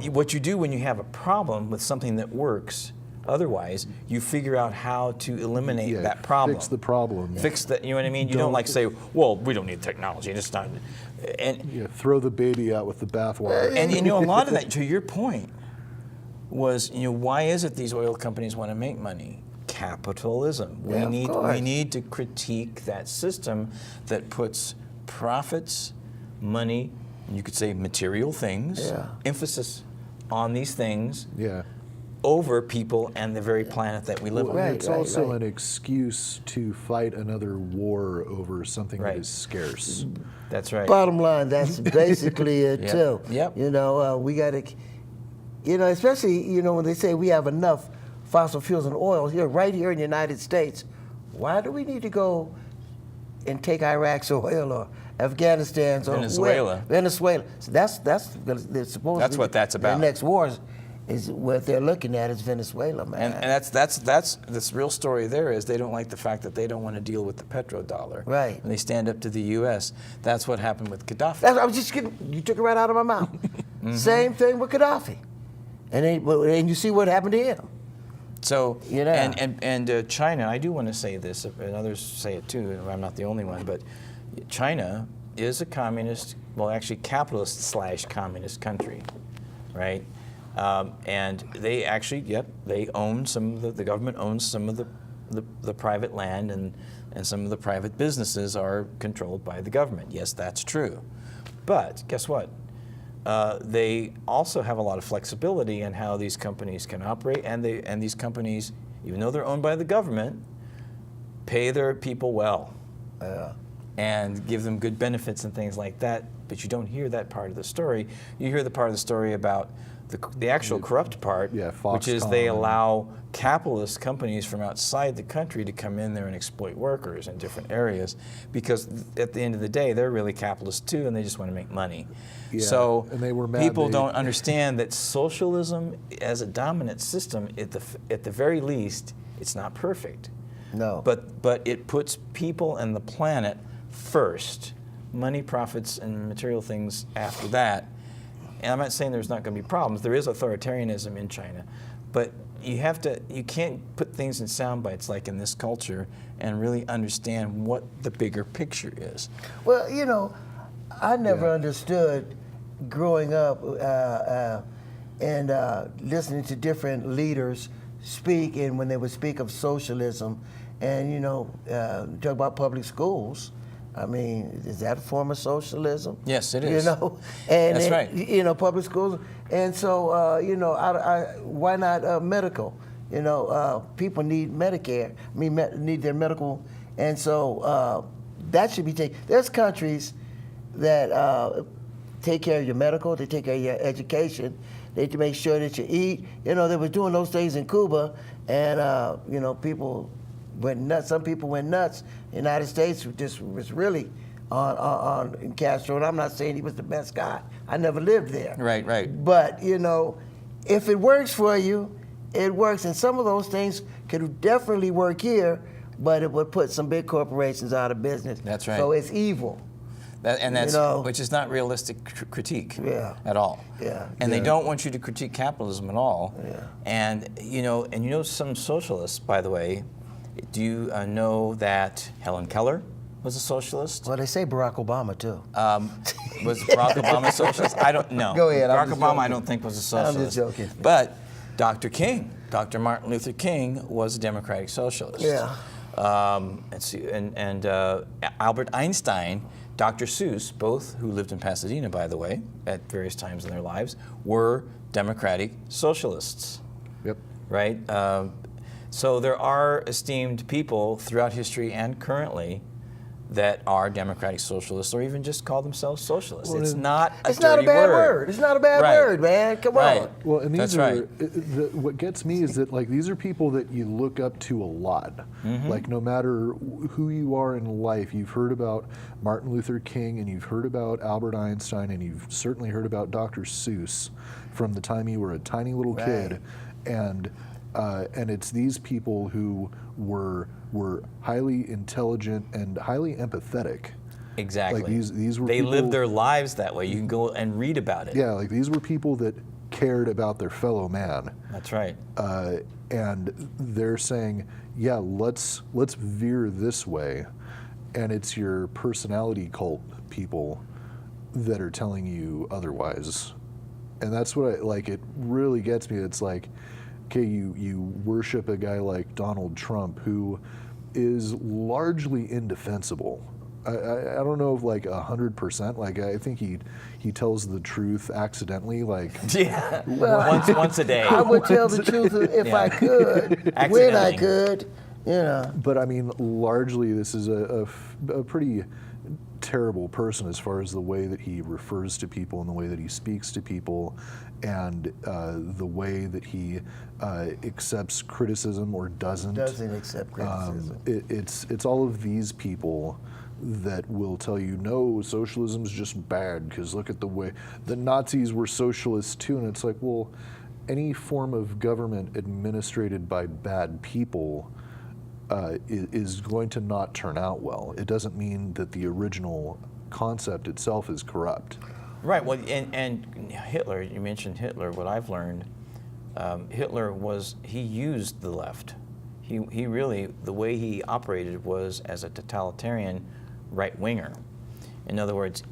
Speaker 1: what you do when you have a problem with something that works, otherwise, you figure out how to eliminate that problem.
Speaker 3: Fix the problem.
Speaker 1: Fix the, you know what I mean? You don't like say, well, we don't need technology. It's not. And
Speaker 3: Yeah, throw the baby out with the bathwater.
Speaker 1: and you know, a lot of that, to your point, was, you know, why is it these oil companies want to make money? Capitalism.
Speaker 2: Yeah, of course.
Speaker 1: We need to critique that system that puts profits, money, you could say material things,
Speaker 2: Yeah.
Speaker 1: emphasis on these things
Speaker 3: Yeah.
Speaker 1: over people and the very planet that we live
Speaker 3: Well,
Speaker 1: on.
Speaker 2: Right,
Speaker 3: it's
Speaker 2: right,
Speaker 3: also
Speaker 2: right.
Speaker 3: an excuse to fight another war over something
Speaker 1: Right.
Speaker 3: that is scarce.
Speaker 1: That's right.
Speaker 2: Bottom line, that's basically it
Speaker 1: Yep,
Speaker 2: too.
Speaker 1: yep.
Speaker 2: You know, we got to, you know, especially, you know, when they say we have enough fossil fuels and oil here, right here in the United States, why do we need to go and take Iraq's oil or Afghanistan's or
Speaker 1: Venezuela.
Speaker 2: Venezuela. So that's supposedly
Speaker 1: That's what that's about.
Speaker 2: The next war is what they're looking at is Venezuela, man.
Speaker 1: And that's this real story there is they don't like the fact that they don't want to deal with the petrodollar.
Speaker 2: Right.
Speaker 1: And they stand up to the U.S. That's what happened with Gaddafi.
Speaker 2: I was just kidding. You took it right out of my mouth.
Speaker 1: Mm-hmm.
Speaker 2: Same thing with Gaddafi, and you see what happened to him.
Speaker 1: So,
Speaker 2: You know.
Speaker 1: and China, I do want to say this, and others say it too, I'm not the only one, but China is a communist, well, actually capitalist/communist country, right? And they actually, they own some of the government owns some of the private land, and some of the private businesses are controlled by the government. Yes, that's true. But guess what? They also have a lot of flexibility in how these companies can operate, and these companies, even though they're owned by the government, pay their people well and give them good benefits and things like that. But you don't hear that part of the story. You hear the part of the story about the actual corrupt part,
Speaker 3: Yeah,
Speaker 1: which is they
Speaker 3: Foxconn.
Speaker 1: allow capitalist companies from outside the country to come in there and exploit workers in different areas, because at the end of the day, they're really capitalists too, and they just want to make money.
Speaker 3: Yeah,
Speaker 1: So
Speaker 3: and they were mad
Speaker 1: people
Speaker 3: they-
Speaker 1: don't understand that socialism as a dominant system, at the very least, it's not perfect.
Speaker 2: No.
Speaker 1: But it puts people and the planet first. Money, profits, and material things after that. And I'm not saying there's not going to be problems. There is authoritarianism in China, but you can't put things in sound bites like in this culture and really understand what the bigger picture is.
Speaker 2: Well, you know, I never
Speaker 3: Yeah.
Speaker 2: understood growing up and listening to different leaders speak, and when they would speak of socialism, and you know, talk about public schools. I mean, is that a form of socialism?
Speaker 1: Yes, it is.
Speaker 2: You know, and
Speaker 1: That's
Speaker 2: and,
Speaker 1: right.
Speaker 2: You know, public schools, and so you know, why not medical? You know, people need Medicare. I mean, need their medical, and so that should be taken. There's countries that take care of your medical, they take care of your education, they make sure that you eat. You know, they were doing those things in Cuba, and you know, people went nuts. Some people went nuts. The United States just was really on Castro, and I'm not saying he was the best guy. I never lived there.
Speaker 1: Right, right.
Speaker 2: But you know, if it works for you, it works. And some of those things could definitely work here, but it would put some big corporations out of business.
Speaker 1: That's right.
Speaker 2: So it's evil.
Speaker 1: That's
Speaker 2: You know.
Speaker 1: which is not realistic critique
Speaker 2: Yeah.
Speaker 1: at all.
Speaker 2: Yeah.
Speaker 1: And they
Speaker 3: Yeah.
Speaker 1: don't want you to critique capitalism at all.
Speaker 2: Yeah.
Speaker 1: And you know some socialists, by the way. Do you know that Helen Keller was a socialist?
Speaker 2: Well, they say Barack Obama too.
Speaker 1: Was Barack Obama a socialist? I don't know.
Speaker 2: Go ahead, I'm
Speaker 1: Barack
Speaker 2: just
Speaker 1: Obama, I
Speaker 2: joking.
Speaker 1: don't think was a
Speaker 2: I'm
Speaker 1: socialist.
Speaker 2: just joking.
Speaker 1: But Dr. King, Dr. Martin Luther King, was a democratic socialist.
Speaker 2: Yeah.
Speaker 1: Let's see, and Albert Einstein, Dr. Seuss, both who lived in Pasadena, by the way, at various times in their lives, were democratic socialists.
Speaker 3: Yep.
Speaker 1: Right? So there are esteemed people throughout history and currently that are democratic socialists, or even just call themselves socialists.
Speaker 3: Well,
Speaker 1: It's not a
Speaker 2: It's not a
Speaker 1: dirty
Speaker 2: bad word. It's not a bad
Speaker 1: Right.
Speaker 2: word, man. Come
Speaker 1: Right.
Speaker 2: on.
Speaker 3: Well, and these
Speaker 1: That's
Speaker 3: are
Speaker 1: right.
Speaker 3: what gets me is that like these are people that you look up to a lot.
Speaker 1: Mm-hmm.
Speaker 3: Like no matter who you are in life, you've heard about Martin Luther King, and you've heard about Albert Einstein, and you've certainly heard about Dr. Seuss from the time you were a tiny little kid, and And it's these people who were highly intelligent and highly empathetic.
Speaker 1: Exactly.
Speaker 3: Like these were
Speaker 1: they
Speaker 3: people,
Speaker 1: lived their lives that way. You can go and read about it.
Speaker 3: Yeah, like these were people that cared about their fellow man.
Speaker 1: That's right.
Speaker 3: And they're saying, yeah, let's veer this way. And it's your personality cult people that are telling you otherwise. And that's what it really gets me. It's like, okay, you worship a guy like Donald Trump, who is largely indefensible. I don't know if 100%. Like, I think he tells the truth accidentally. Like,
Speaker 1: Yeah.
Speaker 2: Well,
Speaker 1: once a day.
Speaker 2: I would tell the truth if I could, when I
Speaker 1: Accidentally.
Speaker 2: could, you know.
Speaker 3: but I mean, largely this is a pretty terrible person as far as the way that he refers to people and the way that he speaks to people, and the way that he accepts criticism or doesn't.
Speaker 2: Doesn't accept criticism.
Speaker 3: It's all of these people that will tell you, no, socialism's just bad because look at the way the Nazis were socialists too. And it's like, well, any form of government administrated by bad people is going to not turn out well. It doesn't mean that the original concept itself is corrupt.
Speaker 1: Right. Well, and Hitler. You mentioned Hitler. What I've learned, Hitler he used the left. He really, the way he operated was as a totalitarian right winger. In other words,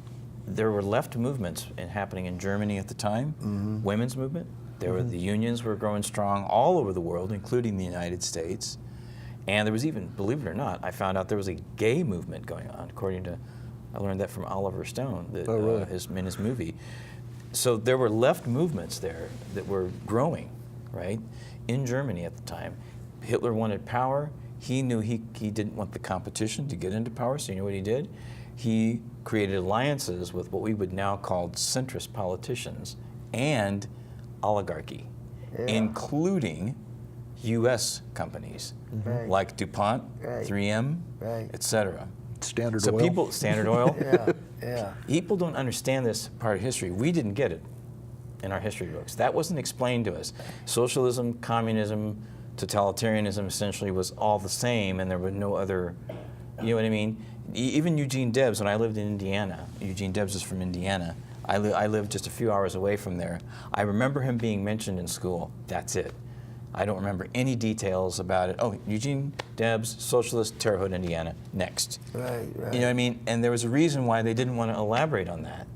Speaker 1: there were left movements happening in Germany at the time. Women's movement. There were the unions were growing strong all over the world, including the United States. And there was even, believe it or not, I found out there was a gay movement going on, according to, I learned that from Oliver Stone, that,
Speaker 3: Oh, really?
Speaker 1: in his movie. So there were left movements there that were growing, right, in Germany at the time. Hitler wanted power. He knew he didn't want the competition to get into power, so you know what he did? He created alliances with what we would now call centrist politicians and oligarchy, including U.S. companies
Speaker 2: Right.
Speaker 1: like DuPont,
Speaker 2: Right.
Speaker 1: 3M,
Speaker 2: Right.
Speaker 1: etc.
Speaker 3: Standard
Speaker 1: So
Speaker 3: Oil.
Speaker 1: Standard Oil.
Speaker 2: Yeah.
Speaker 1: People don't understand this part of history. We didn't get it in our history books. That wasn't explained to us. Socialism, communism, totalitarianism essentially was all the same, and there were no other, you know what I mean? Even Eugene Debs, when I lived in Indiana, Eugene Debs is from Indiana. I lived just a few hours away from there. I remember him being mentioned in school. That's it. I don't remember any details about it. Oh, Eugene Debs, socialist, Terre Haute, Indiana. Next.
Speaker 2: Right.
Speaker 1: You know what I mean? And there was a reason why they didn't want to elaborate on that.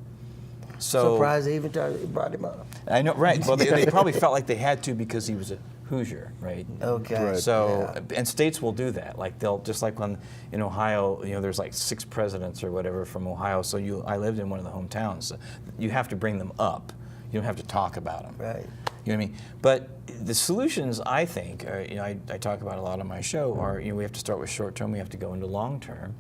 Speaker 1: So
Speaker 2: Surprised they even brought him up.
Speaker 1: I know, right? Well, they probably felt like they had to because he was a Hoosier, right?
Speaker 2: Okay.
Speaker 3: Right.
Speaker 1: So,
Speaker 2: yeah.
Speaker 1: and states will do that. Like they'll, just like when in Ohio, there's like 6 presidents or whatever from Ohio. So I lived in one of the hometowns. So you have to bring them up. You don't have to talk about them.
Speaker 2: Right.
Speaker 1: You know what I mean? But the solutions, I think, I talk about a lot on my show, are we have to start with short term. We have to go into long term.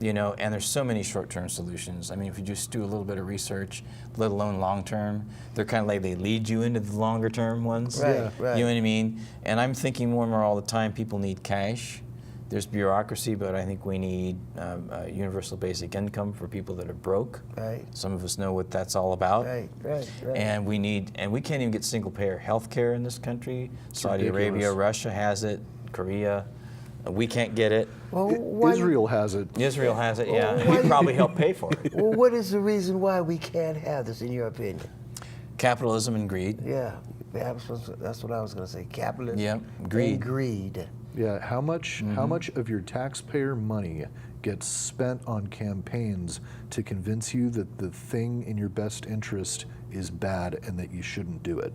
Speaker 1: And there's so many short-term solutions. I mean, if you just do a little bit of research, let alone long-term, they're kind of like they lead you into the longer-term ones.
Speaker 2: Right,
Speaker 3: Yeah.
Speaker 2: right.
Speaker 1: You know what I mean? And I'm thinking more and more all the time, people need cash. There's bureaucracy, but I think we need universal basic income for people that are broke.
Speaker 2: Right.
Speaker 1: Some of us know what that's all about.
Speaker 2: Right.
Speaker 1: And we can't even get single-payer health care in this country. Saudi
Speaker 3: ridiculous.
Speaker 1: Arabia, Russia has it, Korea. We can't get it.
Speaker 2: Well, why,
Speaker 3: Israel has it.
Speaker 1: Israel has it, yeah.
Speaker 2: Well, why-
Speaker 1: We probably help pay for it.
Speaker 2: Well, what is the reason why we can't have this, in your opinion?
Speaker 1: Capitalism and greed.
Speaker 2: Yeah, that's what I was going to say. Capitalism
Speaker 1: Yeah, greed.
Speaker 2: and greed.
Speaker 3: Yeah, how much of your taxpayer money gets spent on campaigns to convince you that the thing in your best interest is bad and that you shouldn't do it?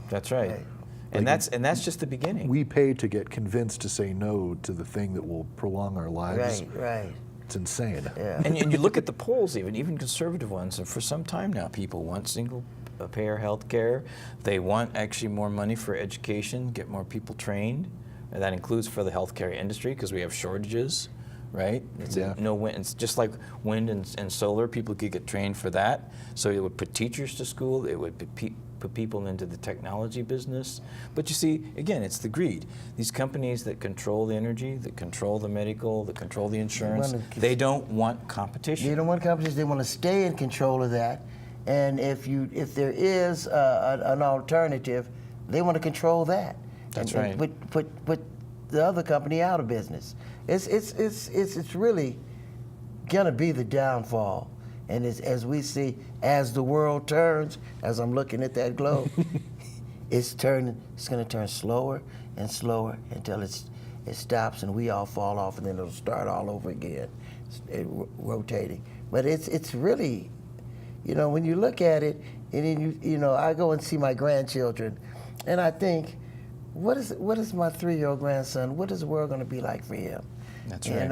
Speaker 1: That's right.
Speaker 2: Right.
Speaker 1: And that's just the beginning.
Speaker 3: We pay to get convinced to say no to the thing that will prolong our lives.
Speaker 2: Right.
Speaker 3: It's insane.
Speaker 2: Yeah.
Speaker 1: And you look at the polls, even conservative ones, and for some time now, people want single-payer health care. They want actually more money for education, get more people trained. And that includes for the healthcare industry because we have shortages, right? It's just like wind and solar. People could get trained for that. So it would put teachers to school. It would put people into the technology business. But you see, again, it's the greed. These companies that control the energy, that control the medical, that control the insurance, they don't want competition.
Speaker 2: They don't want competition. They want to stay in control of that. And if there is an alternative, they want to control that.
Speaker 1: That's
Speaker 2: and
Speaker 1: right.
Speaker 2: put the other company out of business. It's really gonna be the downfall. And as we see, as the world turns, as I'm looking at that globe, it's gonna turn slower and slower until it stops and we all fall off, and then it'll start all over again, rotating. But it's really, when you look at it, and then I go and see my grandchildren, and I think, what is my 3-year-old grandson? What is the world going to be like for him?
Speaker 1: That's right.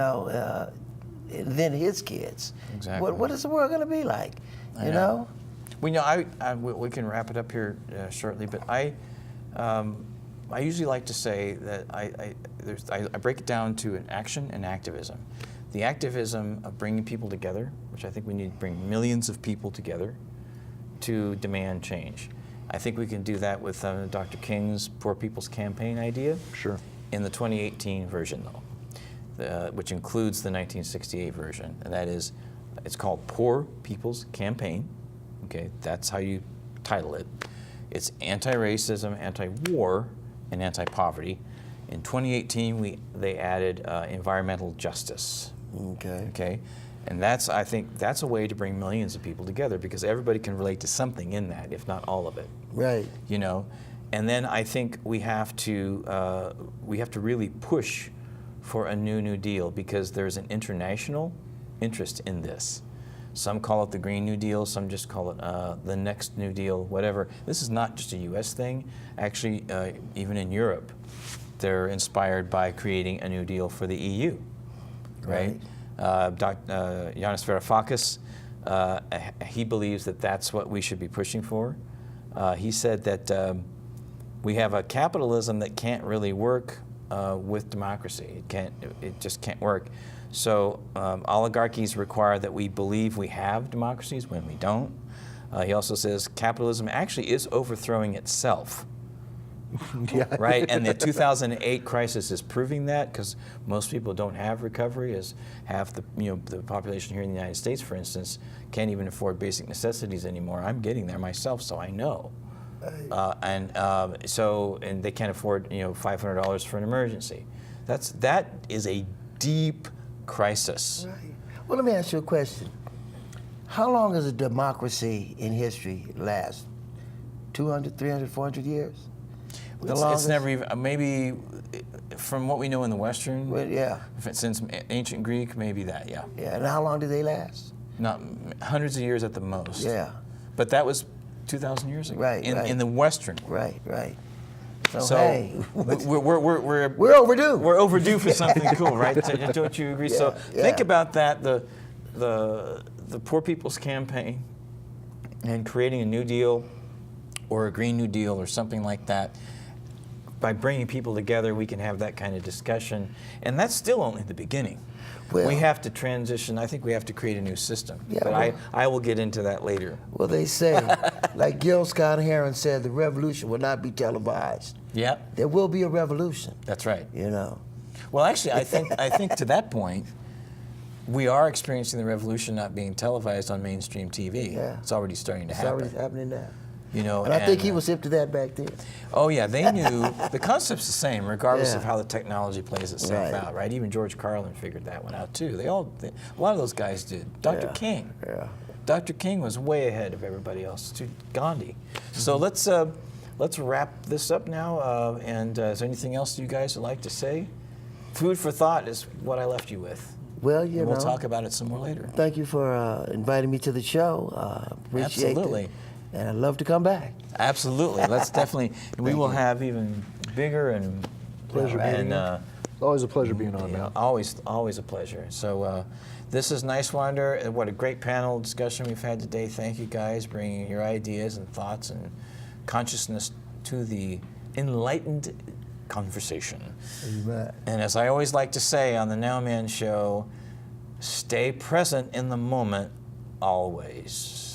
Speaker 2: And then his kids.
Speaker 1: Exactly.
Speaker 2: What is the world going to be like?
Speaker 1: I know. Well, we can wrap it up here shortly, but I usually like to say that I break it down to an action and activism. The activism of bringing people together, which I think we need to bring millions of people together to demand change. I think we can do that with Dr. King's Poor People's Campaign idea.
Speaker 3: Sure.
Speaker 1: In the 2018 version, though, which includes the 1968 version, and that is, it's called Poor People's Campaign. Okay, that's how you title it. It's anti-racism, anti-war, and anti-poverty. In 2018, they added environmental justice. Okay, and I think that's a way to bring millions of people together, because everybody can relate to something in that, if not all of it.
Speaker 2: Right.
Speaker 1: And then I think we have to really push for a New Deal, because there's an international interest in this. Some call it the Green New Deal, some just call it the next New Deal, whatever. This is not just a US thing. Actually, even in Europe, they're inspired by creating a New Deal for the EU, right? Yanis Varoufakis, he believes that that's what we should be pushing for. He said that we have a capitalism that can't really work with democracy. It just can't work. So oligarchies require that we believe we have democracies when we don't. He also says capitalism actually is overthrowing itself.
Speaker 3: Yeah.
Speaker 1: Right, and the 2008 crisis is proving that, because most people don't have recovery, as half the the population here in the United States, for instance, can't even afford basic necessities anymore. I'm getting there myself, so I know. And they can't afford $500 for an emergency. That is a deep crisis.
Speaker 2: Right. Well, let me ask you a question. How long does a democracy in history last? 200, 300, 400 years?
Speaker 1: It's never even, maybe from what we know in the Western,
Speaker 2: Well, yeah.
Speaker 1: since ancient Greek, maybe that, yeah.
Speaker 2: Yeah, and how long do they last?
Speaker 1: Not hundreds of years at the most.
Speaker 2: Yeah.
Speaker 1: But that was 2,000 years ago.
Speaker 2: Right,
Speaker 1: in the Western.
Speaker 2: Right.
Speaker 1: So
Speaker 2: hey,
Speaker 1: we're
Speaker 2: overdue.
Speaker 1: We're overdue for something cool, right? Don't you agree? So think about that, the Poor People's Campaign, and creating a New Deal or a Green New Deal or something like that. By bringing people together, we can have that kind of discussion, and that's still only the beginning.
Speaker 2: Well,
Speaker 1: we have to transition. I think we have to create a new system.
Speaker 2: Yeah,
Speaker 1: but I will get into that later.
Speaker 2: Well, they say, like Gil Scott-Heron said, the revolution will not be televised.
Speaker 1: Yeah.
Speaker 2: There will be a revolution.
Speaker 1: That's right.
Speaker 2: Well,
Speaker 1: actually, I think to that point, we are experiencing the revolution not being televised on mainstream TV.
Speaker 2: Yeah.
Speaker 1: It's already starting to happen.
Speaker 2: It's already happening now.
Speaker 1: And
Speaker 2: I think he was hip to that back then.
Speaker 1: Oh yeah, they knew the concept's the same, regardless of how the technology plays itself out, right? Even George Carlin figured that one out too. A lot of those guys did. Dr. King.
Speaker 2: Yeah.
Speaker 1: Dr. King was way ahead of everybody else. To Gandhi. So let's wrap this up now. And is there anything else you guys would like to say? Food for thought is what I left you with.
Speaker 2: Well,
Speaker 1: and we'll talk about it some more later.
Speaker 2: Thank you for inviting me to the show. Appreciate
Speaker 1: Absolutely.
Speaker 2: it. And I'd love to come back.
Speaker 1: Absolutely. Let's definitely. We will have even bigger and
Speaker 3: Pleasure being on. Always a pleasure being on, man.
Speaker 1: Always a pleasure. So this is Niswander. What a great panel discussion we've had today. Thank you guys, bringing your ideas and thoughts and consciousness to the enlightened conversation.
Speaker 2: Amen.
Speaker 1: And as I always like to say on the Nowman Show, stay present in the moment always.